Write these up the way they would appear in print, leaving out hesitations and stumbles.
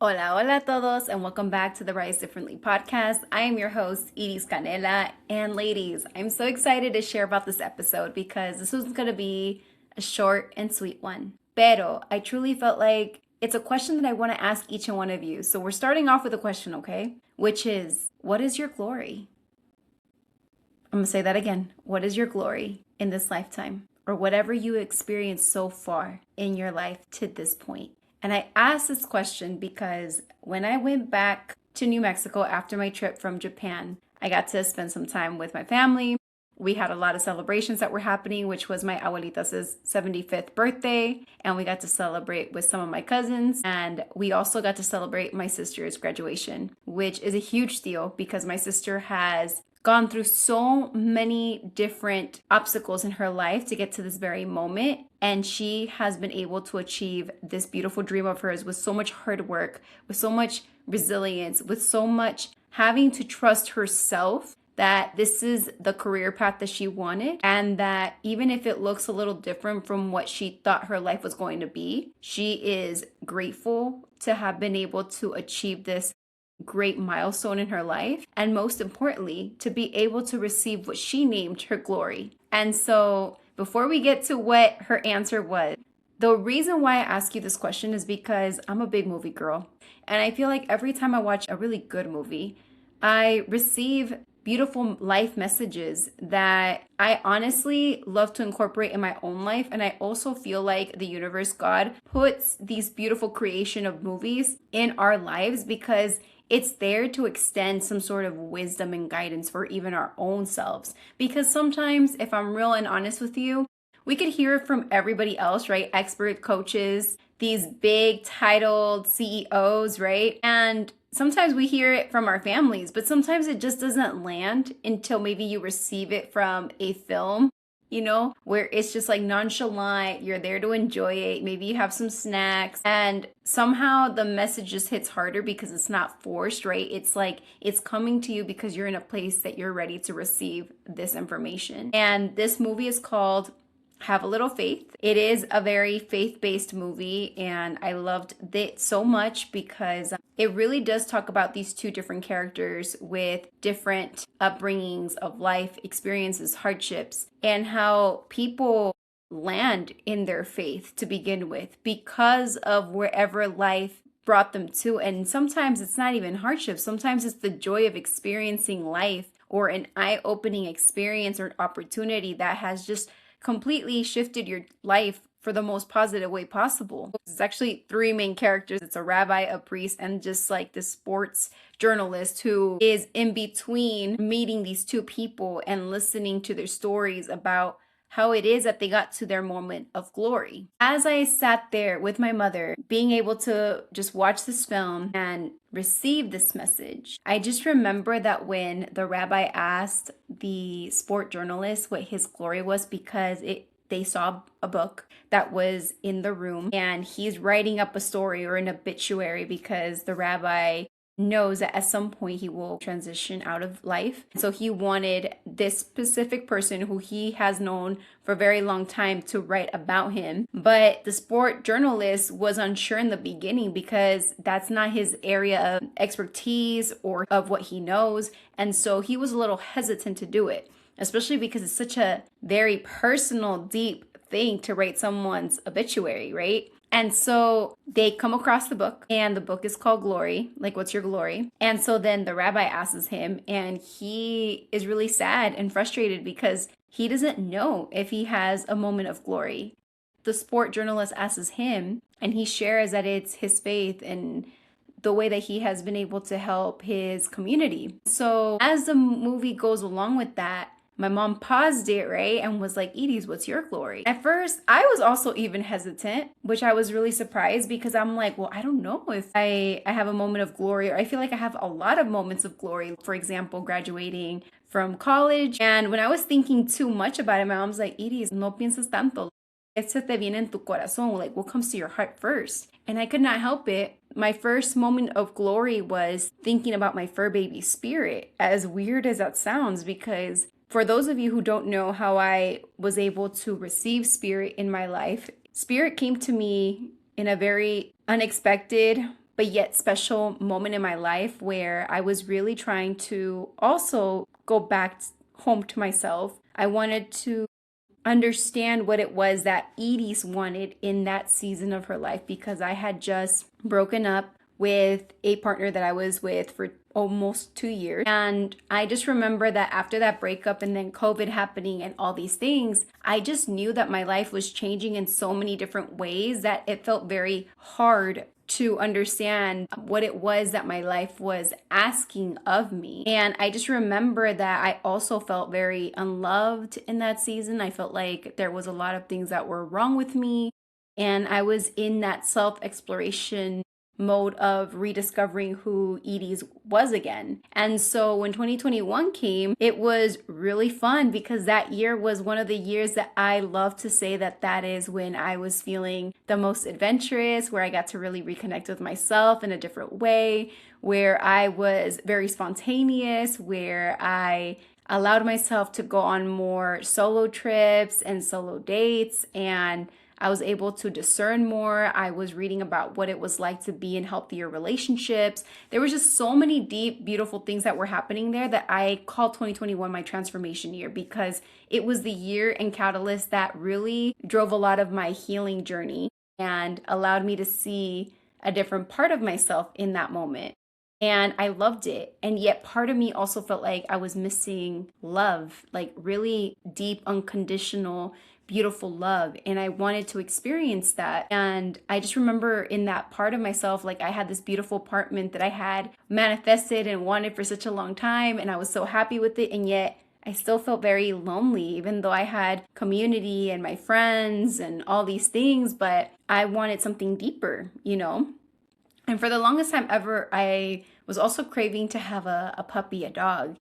Hola, hola a todos, and welcome back to the Rise Differently podcast. I am your host, Iris Canela. And ladies, I'm so excited to share about this episode because this was going to be a short and sweet one. Pero I truly felt like it's a question that I want to ask each and one of you. So we're starting off with a question, okay? Which is, what is your glory? I'm going to say that again. What is your glory in this lifetime? Or whatever you experienced so far in your life to this point? And I asked this question because when I went back to New Mexico after my trip from Japan, I got to spend some time with my family. We had a lot of celebrations that were happening, which was my abuelita's 75th birthday. And we got to celebrate with some of my cousins. And we also got to celebrate my sister's graduation, which is a huge deal because my sister has gone through so many different obstacles in her life to get to this very moment. And she has been able to achieve this beautiful dream of hers with so much hard work, with so much resilience, with so much having to trust herself that this is the career path that she wanted, and that even if it looks a little different from what she thought her life was going to be, she is grateful to have been able to achieve this great milestone in her life, and most importantly, to be able to receive what she named her glory. And so, before we get to what her answer was, the reason why I ask you this question is because I'm a big movie girl, and I feel like every time I watch a really good movie, I receive beautiful life messages that I honestly love to incorporate in my own life. And I also feel like the universe, God, puts these beautiful creation of movies in our lives because it's there to extend some sort of wisdom and guidance for even our own selves. Because sometimes, if I'm real and honest with you, we could hear it from everybody else, right? Expert coaches, these big titled CEOs, right? And sometimes we hear it from our families, but sometimes it just doesn't land until maybe you receive it from a film, where it's just like nonchalant, you're there to enjoy it, maybe you have some snacks, and somehow the message just hits harder because it's not forced, right? It's like it's coming to you because you're in a place that you're ready to receive this information. And this movie is called Have a Little Faith. It is a very faith-based movie, and I loved it so much because it really does talk about these two different characters with different upbringings of life, experiences, hardships, and how people land in their faith to begin with because of wherever life brought them to. And sometimes it's not even hardship. Sometimes it's the joy of experiencing life or an eye-opening experience or opportunity that has just completely shifted your life for the most positive way possible. It's actually three main characters. It's a rabbi, a priest, and just like this sports journalist who is in between meeting these two people and listening to their stories about how it is that they got to their moment of glory. As I sat there with my mother, being able to just watch this film and receive this message, I just remember that when the rabbi asked the sport journalist what his glory was, because they saw a book that was in the room and he's writing up a story or an obituary because the rabbi knows that at some point he will transition out of life. So he wanted this specific person who he has known for a very long time to write about him. But the sport journalist was unsure in the beginning because that's not his area of expertise or of what he knows. And so he was a little hesitant to do it, especially because it's such a very personal, deep thing to write someone's obituary, right? And so they come across the book, and the book is called Glory, like what's your glory? And so then the rabbi asks him, and he is really sad and frustrated because he doesn't know if he has a moment of glory. The sport journalist asks him, and he shares that it's his faith and the way that he has been able to help his community. So as the movie goes along with that, my mom paused it, right, and was like, Edie's, what's your glory? At first, I was also even hesitant, which I was really surprised because I'm like, well, I don't know if I have a moment of glory, or I feel like I have a lot of moments of glory. For example, graduating from college. And when I was thinking too much about it, my mom's like, Edie's, no piensas tanto. ¿Qué se te viene en tu corazón? Like, what comes to your heart first? And I could not help it. My first moment of glory was thinking about my fur baby Spirit, as weird as that sounds, because for those of you who don't know how I was able to receive Spirit in my life, Spirit came to me in a very unexpected but yet special moment in my life where I was really trying to also go back home to myself. I wanted to understand what it was that Edie's wanted in that season of her life because I had just broken up with a partner that I was with for almost 2 years. And I just remember that after that breakup and then COVID happening and all these things, I just knew that my life was changing in so many different ways that it felt very hard to understand what it was that my life was asking of me. And I just remember that I also felt very unloved in that season. I felt like there was a lot of things that were wrong with me. And I was in that self exploration mode of rediscovering who Edie's was again. And so when 2021 came, it was really fun because that year was one of the years that I love to say that that is when I was feeling the most adventurous, where I got to really reconnect with myself in a different way, where I was very spontaneous, where I allowed myself to go on more solo trips and solo dates, and I was able to discern more. I was reading about what it was like to be in healthier relationships. There was just so many deep, beautiful things that were happening there that I called 2021 my transformation year because it was the year and catalyst that really drove a lot of my healing journey and allowed me to see a different part of myself in that moment. And I loved it. And yet, part of me also felt like I was missing love, like really deep, unconditional, beautiful love. And I wanted to experience that. And I just remember in that part of myself, like I had this beautiful apartment that I had manifested and wanted for such a long time. And I was so happy with it. And yet, I still felt very lonely, even though I had community and my friends and all these things. But I wanted something deeper, you know? And for the longest time ever, I was also craving to have a puppy, a dog.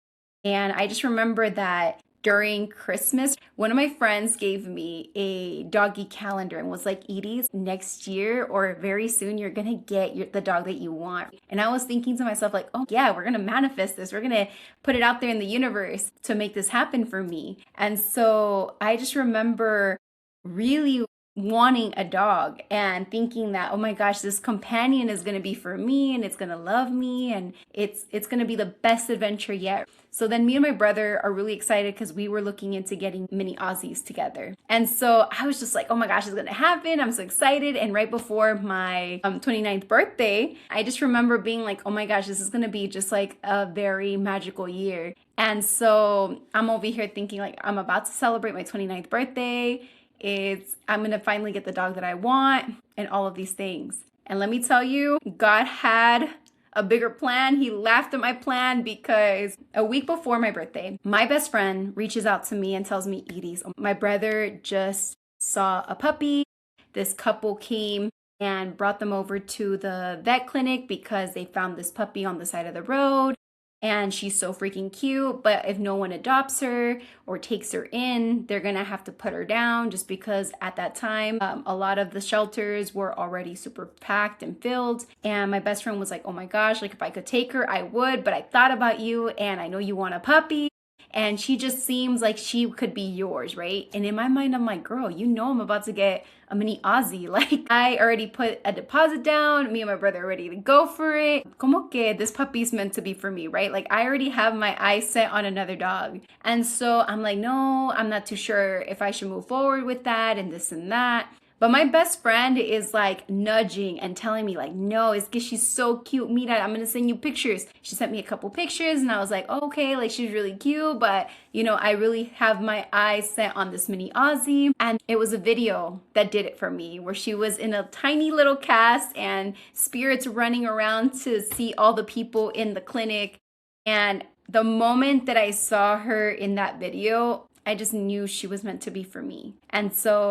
And I just remember that during Christmas, one of my friends gave me a doggy calendar and was like, Edie, next year or very soon, you're going to get the dog that you want. And I was thinking to myself, like, oh, yeah, we're going to manifest this. We're going to put it out there in the universe to make this happen for me. And so I just remember really wanting a dog and thinking that, oh my gosh, this companion is going to be for me and it's going to love me and it's going to be the best adventure yet. So then me and my brother are really excited because we were looking into getting mini Aussies together. And so I was just like, oh my gosh, it's going to happen. I'm so excited. And right before my 29th birthday, I just remember being like, oh my gosh, this is going to be just like a very magical year. And so I'm over here thinking like, I'm about to celebrate my 29th birthday. I'm going to finally get the dog that I want and all of these things. And let me tell you, God had a bigger plan. He laughed at my plan because a week before my birthday, my best friend reaches out to me and tells me, Edie, my brother just saw a puppy. This couple came and brought them over to the vet clinic because they found this puppy on the side of the road. And she's so freaking cute, but if no one adopts her or takes her in, they're gonna have to put her down just because at that time, a lot of the shelters were already super packed and filled. And my best friend was like, oh my gosh, like if I could take her, I would, but I thought about you and I know you want a puppy. And she just seems like she could be yours, right? And in my mind, I'm like, girl, you know I'm about to get a mini Aussie. Like, I already put a deposit down. Me and my brother are ready to go for it. Como que this puppy's meant to be for me, right? Like, I already have my eyes set on another dog. And so I'm like, no, I'm not too sure if I should move forward with that and this and that. But my best friend is like nudging and telling me like, no, it's because she's so cute. Mira, I'm going to send you pictures. She sent me a couple pictures and I was like, oh, okay, like she's really cute. But, you know, I really have my eyes set on this mini Aussie. And it was a video that did it for me where she was in a tiny little cast and spirits running around to see all the people in the clinic. And the moment that I saw her in that video, I just knew she was meant to be for me. And so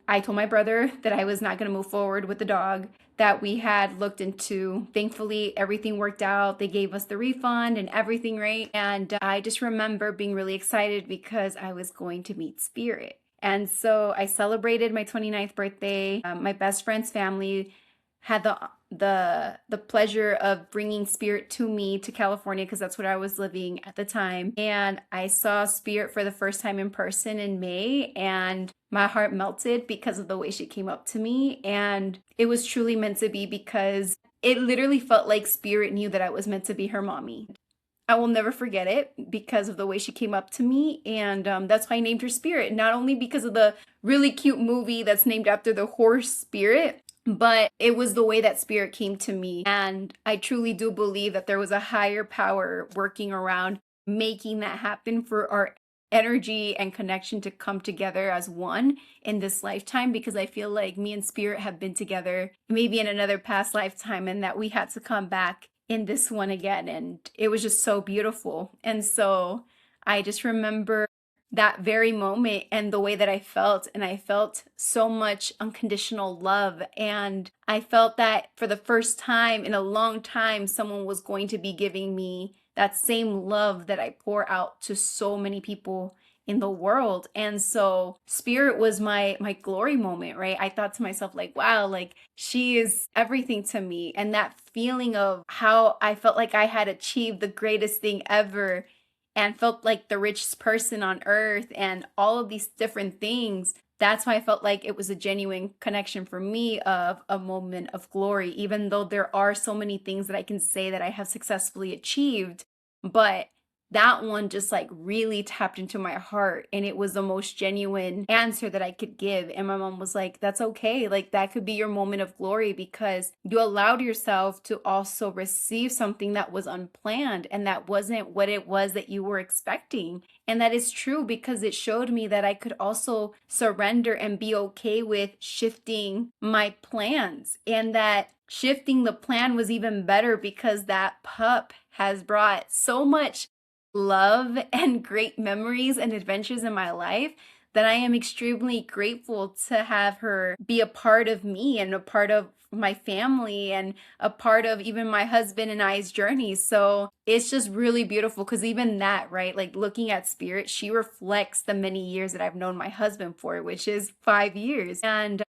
I told my brother that I was not going to move forward with the dog that we had looked into. Thankfully, everything worked out. They gave us the refund and everything, right? And I just remember being really excited because I was going to meet Spirit. And so I celebrated my 29th birthday. My best friend's family had the pleasure of bringing Spirit to me to California because that's where I was living at the time. And I saw Spirit for the first time in person in May, and my heart melted because of the way she came up to me. And it was truly meant to be because it literally felt like Spirit knew that I was meant to be her mommy. I will never forget it because of the way she came up to me. And that's why I named her Spirit. Not only because of the really cute movie that's named after the horse Spirit, but it was the way that Spirit came to me. And I truly do believe that there was a higher power working around making that happen for our energy and connection to come together as one in this lifetime, because I feel like me and Spirit have been together maybe in another past lifetime and that we had to come back in this one again, and it was just so beautiful. And so I just remember that very moment and the way that I felt, and I felt so much unconditional love, and I felt that for the first time in a long time someone was going to be giving me that same love that I pour out to so many people in the world. And so Spirit was my glory moment, right? I thought to myself, like, wow, like she is everything to me. And that feeling of how I felt like I had achieved the greatest thing ever and felt like the richest person on earth and all of these different things. That's why I felt like it was a genuine connection for me of a moment of glory, even though there are so many things that I can say that I have successfully achieved. But that one just like really tapped into my heart, and it was the most genuine answer that I could give. And my mom was like, that's okay, like that could be your moment of glory because you allowed yourself to also receive something that was unplanned and that wasn't what it was that you were expecting. And that is true because it showed me that I could also surrender and be okay with shifting my plans, and that shifting the plan was even better because that pup has brought so much love and great memories and adventures in my life that I am extremely grateful to have her be a part of me and a part of my family and a part of even my husband and I's journey. So it's just really beautiful because even that, right? Like looking at Spirit, she reflects the many years that I've known my husband for, which is 5 years. And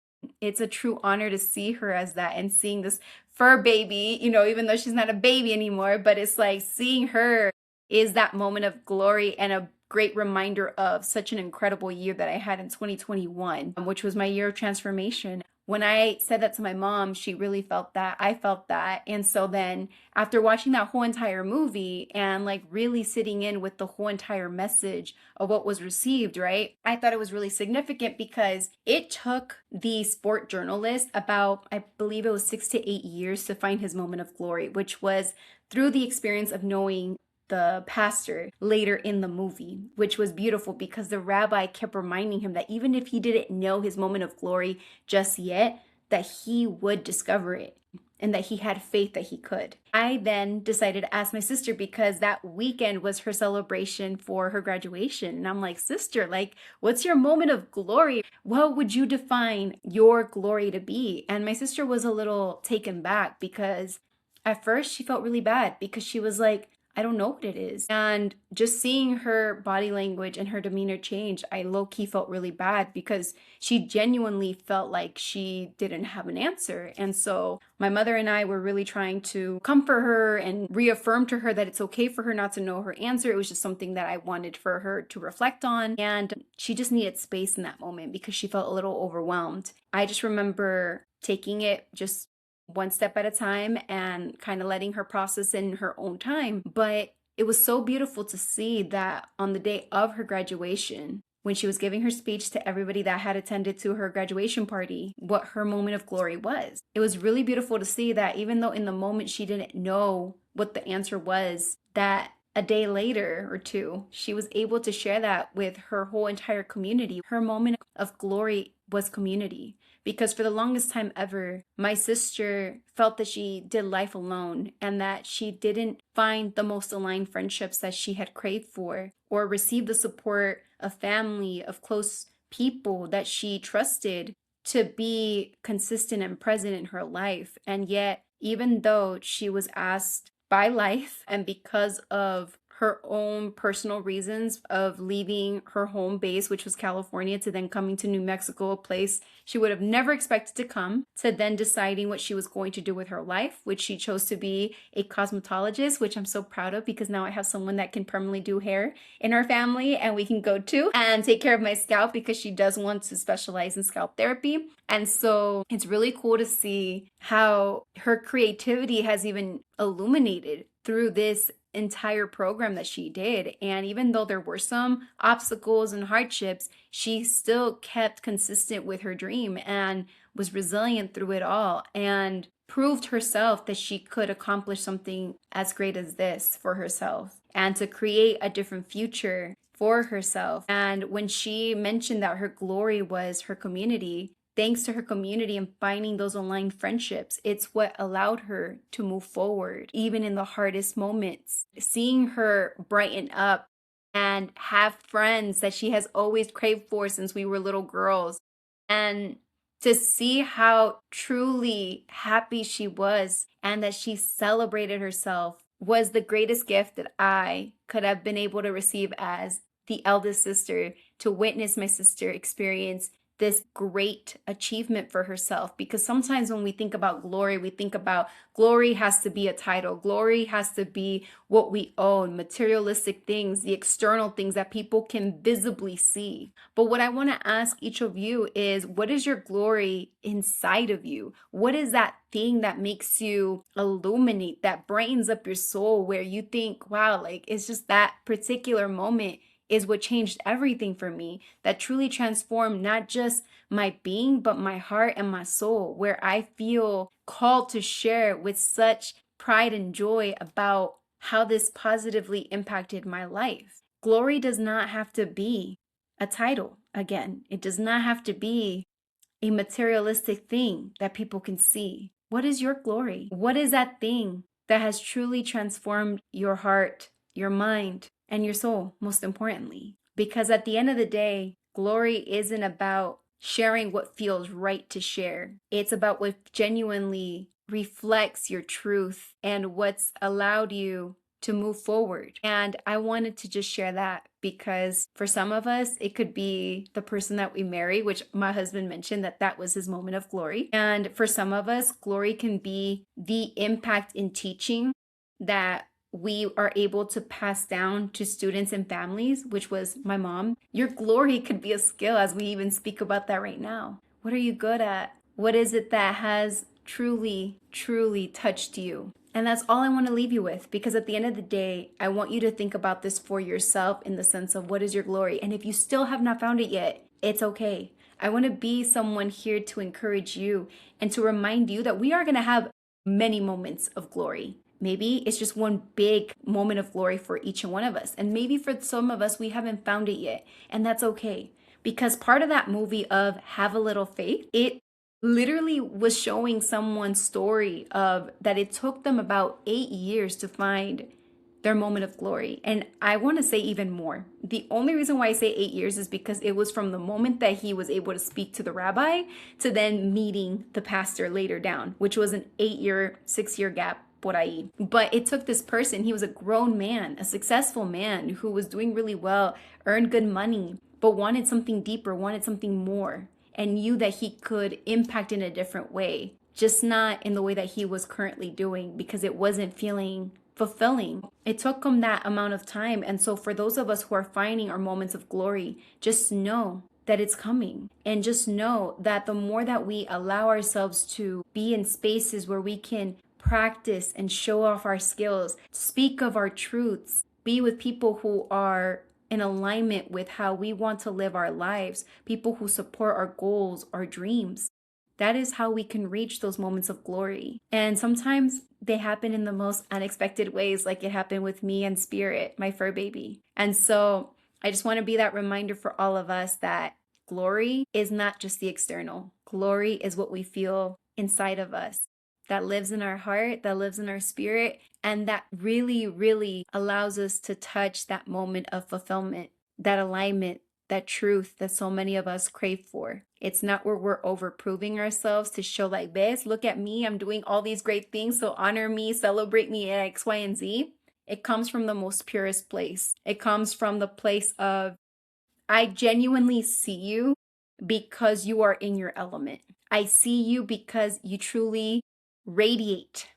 it's a true honor to see her as that and seeing this fur baby, even though she's not a baby anymore, but it's like seeing her is that moment of glory and a great reminder of such an incredible year that I had in 2021, which was my year of transformation. When I said that to my mom, she really felt that. I felt that. And so then after watching that whole entire movie and like really sitting in with the whole entire message of what was received, right? I thought it was really significant because it took the sport journalist about, I believe it was 6 to 8 years to find his moment of glory, which was through the experience of knowing the pastor later in the movie, which was beautiful because the rabbi kept reminding him that even if he didn't know his moment of glory just yet, that he would discover it and that he had faith that he could. I then decided to ask my sister because that weekend was her celebration for her graduation. And I'm like, sister, like, what's your moment of glory? What would you define your glory to be? And my sister was a little taken back because at first she felt really bad because she was like, I don't know what it is. And just seeing her body language and her demeanor change, I low key felt really bad because she genuinely felt like she didn't have an answer. And so my mother and I were really trying to comfort her and reaffirm to her that it's okay for her not to know her answer. It was just something that I wanted for her to reflect on. And she just needed space in that moment because she felt a little overwhelmed. I just remember taking it just one step at a time and kind of letting her process in her own time. But it was so beautiful to see that on the day of her graduation, when she was giving her speech to everybody that had attended to her graduation party, what her moment of glory was. It was really beautiful to see that even though in the moment she didn't know what the answer was, that a day later or two, she was able to share that with her whole entire community. Her moment of glory was community. Because for the longest time ever, my sister felt that she did life alone and that she didn't find the most aligned friendships that she had craved for or receive the support of family, of close people that she trusted to be consistent and present in her life. And yet, even though she was asked by life and because of her own personal reasons of leaving her home base, which was California, to then coming to New Mexico, a place she would have never expected to come, to then deciding what she was going to do with her life, which she chose to be a cosmetologist, which I'm so proud of because now I have someone that can permanently do hair in our family and we can go to and take care of my scalp because she does want to specialize in scalp therapy. And so it's really cool to see how her creativity has even illuminated through this entire program that she did. And even though there were some obstacles and hardships, she still kept consistent with her dream and was resilient through it all and proved herself that she could accomplish something as great as this for herself and to create a different future for herself. And when she mentioned that her glory was her community, thanks to her community and finding those online friendships, it's what allowed her to move forward, even in the hardest moments. Seeing her brighten up and have friends that she has always craved for since we were little girls, and to see how truly happy she was and that she celebrated herself was the greatest gift that I could have been able to receive as the eldest sister, to witness my sister experience this great achievement for herself. Because sometimes when we think about glory, we think about glory has to be a title, glory has to be what we own, materialistic things, the external things that people can visibly see. But what I want to ask each of you is, what is your glory inside of you? What is that thing that makes you illuminate, that brightens up your soul, where you think, wow, like it's just that particular moment is what changed everything for me, that truly transformed not just my being, but my heart and my soul, where I feel called to share with such pride and joy about how this positively impacted my life. Glory does not have to be a title. Again, it does not have to be a materialistic thing that people can see. What is your glory? What is that thing that has truly transformed your heart, your mind, and your soul, most importantly? Because at the end of the day, glory isn't about sharing what feels right to share. It's about what genuinely reflects your truth and what's allowed you to move forward. And I wanted to just share that because for some of us, it could be the person that we marry, which my husband mentioned that that was his moment of glory. And for some of us, glory can be the impact in teaching that we are able to pass down to students and families, which was my mom. Your glory could be a skill, as we even speak about that right now. What are you good at? What is it that has truly, truly touched you? And that's all I want to leave you with, because at the end of the day, I want you to think about this for yourself in the sense of what is your glory. And if you still have not found it yet, it's okay. I want to be someone here to encourage you and to remind you that we are going to have many moments of glory. Maybe it's just one big moment of glory for each and one of us. And maybe for some of us, we haven't found it yet. And that's okay. Because part of that movie of Have a Little Faith, it literally was showing someone's story of that it took them about 8 years to find their moment of glory. And I want to say even more. The only reason why I say 8 years is because it was from the moment that he was able to speak to the rabbi to then meeting the pastor later down, which was an 8-year, 6-year gap. But it took this person, he was a grown man, a successful man who was doing really well, earned good money, but wanted something deeper, wanted something more, and knew that he could impact in a different way, just not in the way that he was currently doing because it wasn't feeling fulfilling. It took him that amount of time. And so for those of us who are finding our moments of glory, just know that it's coming. And just know that the more that we allow ourselves to be in spaces where we can practice and show off our skills, speak of our truths, be with people who are in alignment with how we want to live our lives, people who support our goals, our dreams. That is how we can reach those moments of glory. And sometimes they happen in the most unexpected ways, like it happened with me and Spirit, my fur baby. And so I just want to be that reminder for all of us that glory is not just the external. Glory is what we feel inside of us, that lives in our heart, that lives in our spirit, and that really, really allows us to touch that moment of fulfillment, that alignment, that truth that so many of us crave for. It's not where we're overproving ourselves to show like this, look at me, I'm doing all these great things, so honor me, celebrate me, X, Y, and Z. It comes from the most purest place. It comes from the place of, I genuinely see you because you are in your element. I see you because you truly radiate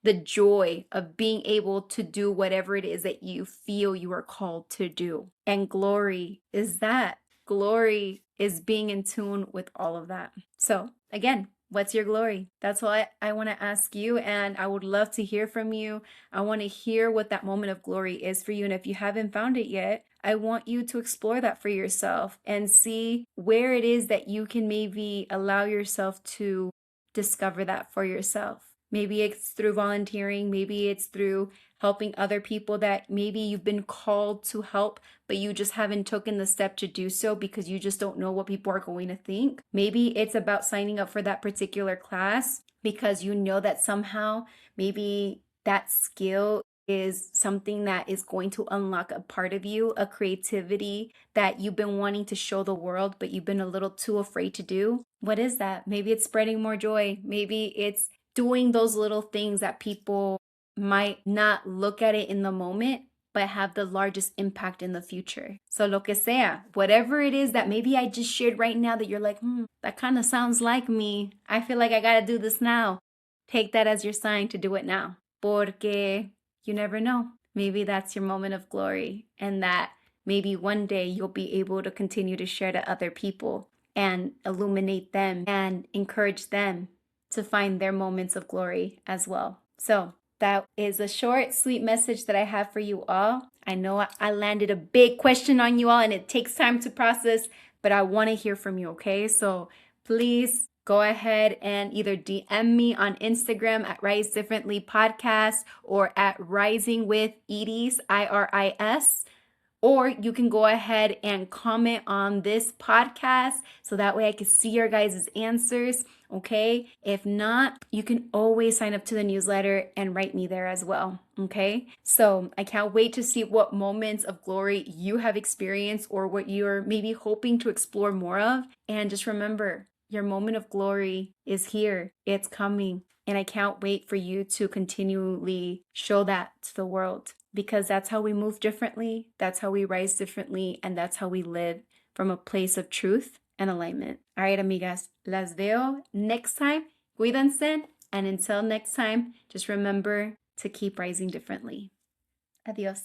the joy of being able to do whatever it is that you feel you are called to do. And glory is that. Glory is being in tune with all of that. So, again, what's your glory? That's what I want to ask you. And I would love to hear from you. I want to hear what that moment of glory is for you. And if you haven't found it yet, I want you to explore that for yourself and see where it is that you can maybe allow yourself to discover that for yourself. Maybe it's through volunteering, maybe it's through helping other people that maybe you've been called to help, but you just haven't taken the step to do so because you just don't know what people are going to think. Maybe it's about signing up for that particular class because you know that somehow maybe that skill is something that is going to unlock a part of you, a creativity that you've been wanting to show the world, but you've been a little too afraid to do. What is that? Maybe it's spreading more joy. Maybe it's doing those little things that people might not look at it in the moment, but have the largest impact in the future. So lo que sea, whatever it is that maybe I just shared right now that you're like, that kind of sounds like me. I feel like I got to do this now. Take that as your sign to do it now. Porque you never know. Maybe that's your moment of glory, and that maybe one day you'll be able to continue to share to other people and illuminate them and encourage them to find their moments of glory as well. So that is a short, sweet message that I have for you all. I know I landed a big question on you all and it takes time to process, but I want to hear from you, okay? So please go ahead and either DM me on Instagram at Rise Differently Podcast or at Rising with Edie's, IRIS. Or you can go ahead and comment on this podcast so that way I can see your guys' answers, okay? If not, you can always sign up to the newsletter and write me there as well, okay? So I can't wait to see what moments of glory you have experienced or what you're maybe hoping to explore more of. And just remember, your moment of glory is here. It's coming. And I can't wait for you to continually show that to the world because that's how we move differently, that's how we rise differently, and that's how we live from a place of truth and alignment. All right, amigas, las veo next time. Cuídense, and until next time, just remember to keep rising differently. Adios.